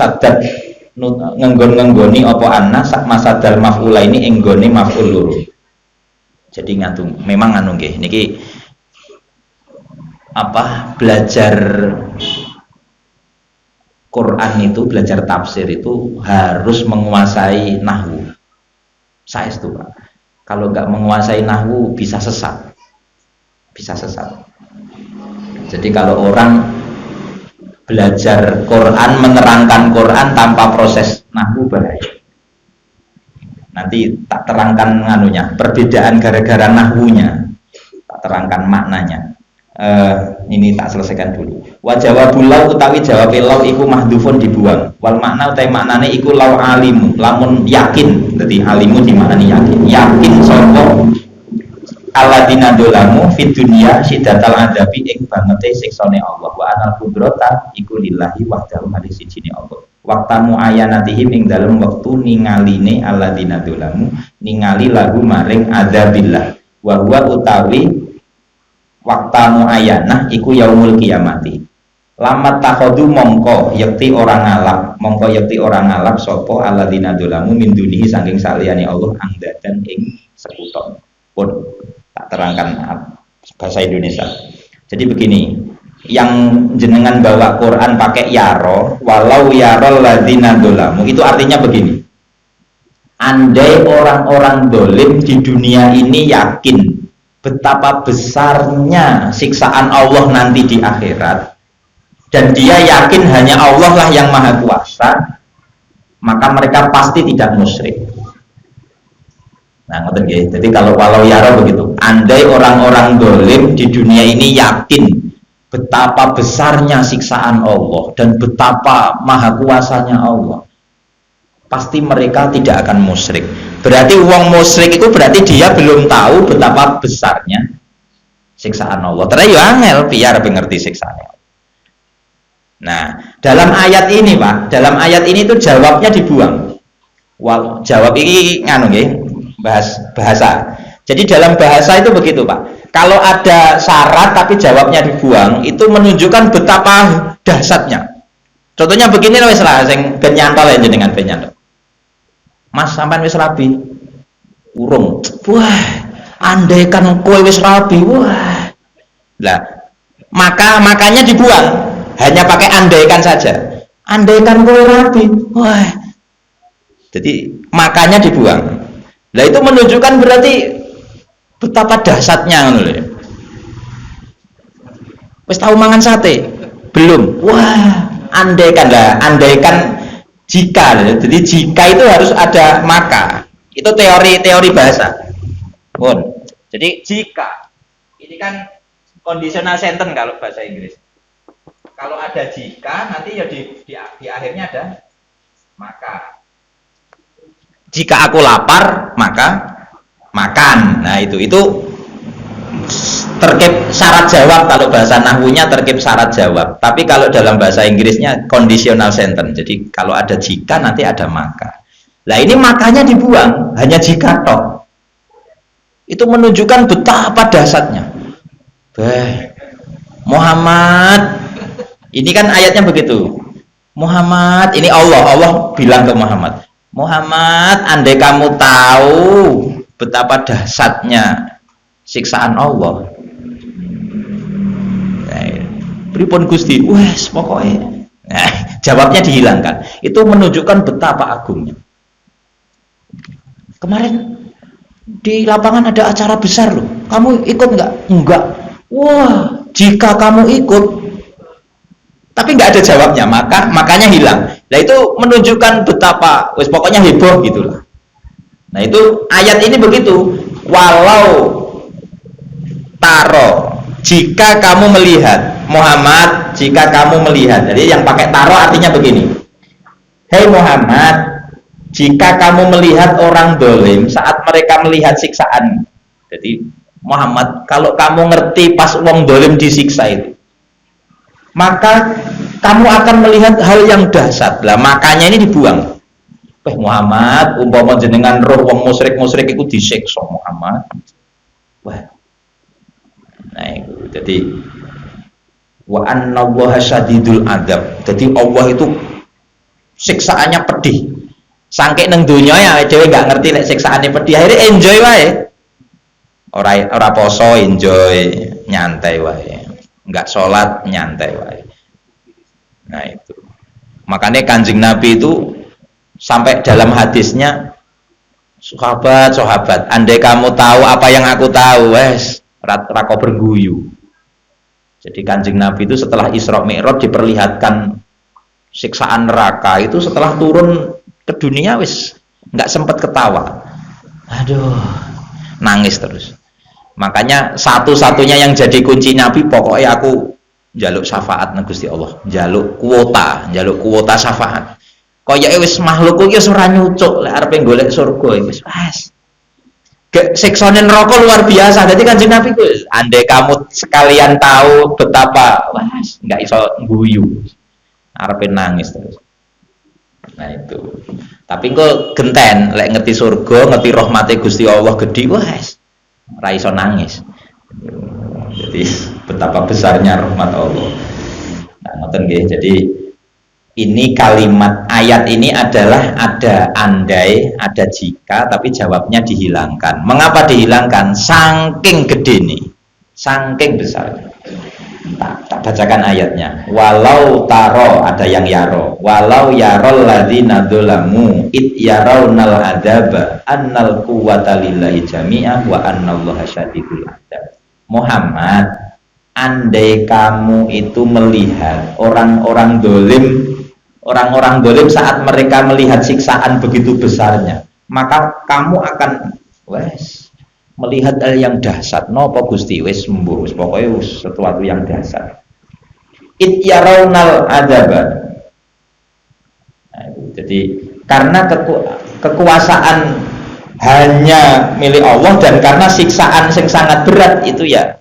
sadat ngenggon-ngenggoni apa anna sak masadal maf'ula ini enggone maf'ul loro. Jadi ngatung memang anu nggih niki apa belajar Quran itu, belajar tafsir itu harus menguasai nahwu. Saestu Pak. Kalau nggak menguasai nahwu bisa sesat. Bisa sesat. Jadi kalau orang belajar Quran, menerangkan Quran tanpa proses nahwu bahaya. Nanti tak terangkan nganunya, perbedaan gara-gara nahwunya. Tak terangkan maknanya. Ini tak selesaikan dulu. Wa jawabul lau utawi jawab lau iku mahdhufun dibuang. Wal makna utawi maknane iku lau alimu, lamun yakin. Dadi alimu dimaknani yakin. Yakin sapa alladzina dolamu fid dunya sidatal adabi ing bangete siksane Allah wa anal qudrata iku lillahi wahdahu hadis sijine Allah. Waktu muayyanatihim ing dalem wektu ningaline alladzina dolamu ningali lagu maring adzabillah. Wa huwa utawi waktu muayyanah iku yaumul kiamati. Lamat takhodu mongko yakti orang ngalap sopo alladzina dolamu min dunihi saking saliyane Allah angdadan ing sekuton. Pun tak terangkan bahasa Indonesia. Jadi begini, yang jenengan bawa Quran pakai yaro, walau yarol ladzina dolamu itu artinya begini. Andai orang-orang dolim di dunia ini yakin betapa besarnya siksaan Allah nanti di akhirat dan dia yakin hanya Allah lah yang maha kuasa, maka mereka pasti tidak musyrik. Nah, ngoten nggih. Jadi kalau walau yara begitu, andai orang-orang dolim di dunia ini yakin betapa besarnya siksaan Allah dan betapa maha kuasanya Allah, pasti mereka tidak akan musyrik. Berarti wong musyrik itu berarti dia belum tahu betapa besarnya siksaan Allah. Terus ya angel biar ngerti siksaannya. Nah, dalam ayat ini Pak, dalam ayat ini tuh jawabnya dibuang. Jawab ini nganu nggih, bahasa. Jadi dalam bahasa itu begitu Pak. Kalau ada syarat tapi jawabnya dibuang, itu menunjukkan betapa dahsyatnya. Contohnya begini wis lah sing ben nyantol ya jenengan ben nyantol. Mas sampean wis rabi urung, wah andai kan kowe wis rabi, wah lah makanya dibuang, hanya pakai andaikan saja, andaikan kowe rabi, wah jadi makanya dibuang. Lah itu menunjukkan berarti betapa dahsyatnya wis tahu mangan sate belum, wah andaikan lah, andaikan jika, jadi jika itu harus ada maka, itu teori bahasa. Jadi jika ini kan conditional sentence kalau bahasa Inggris. Kalau ada jika nanti ya di akhirnya ada maka. Jika aku lapar maka makan. Nah itu terkait syarat jawab. Kalau bahasa nahwunya terkait syarat jawab, tapi kalau dalam bahasa Inggrisnya conditional sentence. Jadi kalau ada jika nanti ada maka. Nah ini makanya dibuang, hanya jika toh. Itu menunjukkan betapa dahsyatnya. Muhammad, ini kan ayatnya begitu. Muhammad, ini Allah bilang ke Muhammad, andai kamu tahu betapa dahsyatnya siksaan Allah, pripun Gusti, wes pokoknya, jawabnya dihilangkan. Itu menunjukkan betapa agungnya. Kemarin di lapangan ada acara besar loh, kamu ikut nggak? Enggak. Wah, jika kamu ikut, tapi nggak ada jawabnya, makanya hilang. Nah itu menunjukkan betapa, wes pokoknya heboh gitulah. Nah itu ayat ini begitu. Walau taro, jika kamu melihat, Muhammad, jika kamu melihat. Jadi yang pakai taro artinya begini. Hei Muhammad, jika kamu melihat orang dolim saat mereka melihat siksaan. Jadi Muhammad, kalau kamu ngerti pas wong dolim disiksa itu, maka kamu akan melihat hal yang dahsyat. Lah makanya ini dibuang. Muhammad, umpama jenengan roh wong musyrik itu disiksa Muhammad. Wah. Nah, itu. Jadi wa annallaha syadidul adzab. Jadi Allah itu siksaannya pedih. Sangke neng dunia ya cewek nggak ngerti nek siksaannya pedih. Akhirnya enjoy wae. Ora poso enjoy, nyantai wae. Nggak sholat nyantai wae. Nah itu. Makanya Kanjeng Nabi itu sampai dalam hadisnya, sahabat, andai kamu tahu apa yang aku tahu, wes rako berguyu. Jadi Kanjeng Nabi itu setelah Isra Mi'raj diperlihatkan siksaan neraka itu setelah turun ke dunia wis nggak sempat ketawa. Aduh, nangis terus. Makanya satu-satunya yang jadi kunci Nabi pokoknya aku jaluk syafaat nang Gusti Allah, jaluk kuota syafaat. Kaya wis makhluk iki wis ora nyucuk lek arepe golek surga wis wes. Siksane neraka luar biasa. Jadi Kanjeng Nabi ku andai kamu sekalian tahu betapa wes enggak iso guyu. Arepe nangis terus. Nah itu. Tapi kok genten lek ngerti surga, ngerti rahmate Gusti Allah gede wes. Ora iso nangis. Jadi betapa besarnya rahmat Allah. Nah, ngoten nggih. Jadi ini kalimat ayat ini adalah ada andai, ada jika, tapi jawabnya dihilangkan. Mengapa dihilangkan? Saking gede nih, saking besar. Tak bacakan ayatnya. Walau taro, ada yang yaro. Walau yarol ladzina dzalamu id yarawnal adzaba annal quwwata lillahi jami'ah wa annallaha syadidul adzab. Muhammad, andai kamu itu melihat orang-orang dolim saat mereka melihat siksaan begitu besarnya, maka kamu akan melihat hal yang dahsyat. Napa Gusti wis mburu pokoknya sesuatu yang dahsyat. It yarawnal adzaba. Nah, jadi karena kekuasaan hanya milik Allah dan karena siksaan yang sangat berat itu ya